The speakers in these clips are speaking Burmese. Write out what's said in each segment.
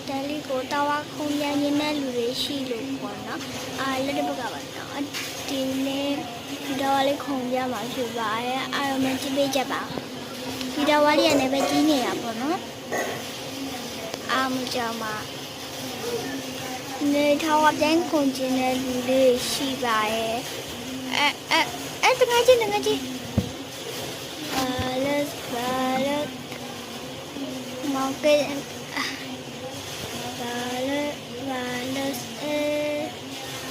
တယ်လီကိုတာဝါခုံပြန်ရင်းတဲ့လူတွေရှိလို့ပေါ့နော်လက်တစ်ဘက်ကပါနော်ဒီနေ့ဒီတာဝါလေးခုံပြမှာဖြစ်ပါရဲ့အားလုံးကြည့်ပေးကြပါဒီတာဝါလေးကလည်းပဲကြီးနေတာပေါ့နော်အားမကြောင်ပါနေထားဝပြန်ခုံကျင်တဲ့လူတွေရှိပါရဲ့တကယ်ကြီးlet'sမောင်ကဲ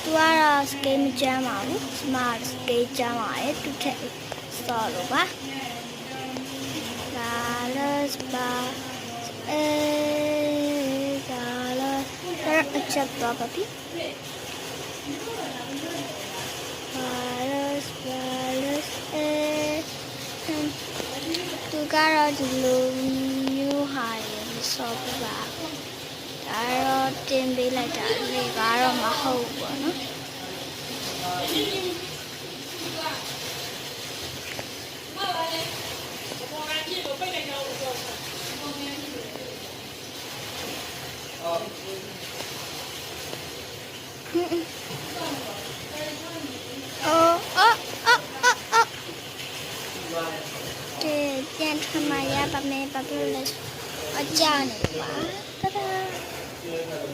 သူကတော့ scale မကျမ်းပါဘူး smart scale ကျမ်းပါတယ်သူထက်စောလို့ပါlet's အချက်တော့ပါပြီသူကတော့ဒီလိုမျိုးဟာရစောပြပါဒါတော့တင်ပေးလိုက်တာလေကတော့မဟုတ်ဘူးနော်ပြန်ထမရပါမယ်ဘာဖြစ်လို့လဲအကြနေပါတဒါ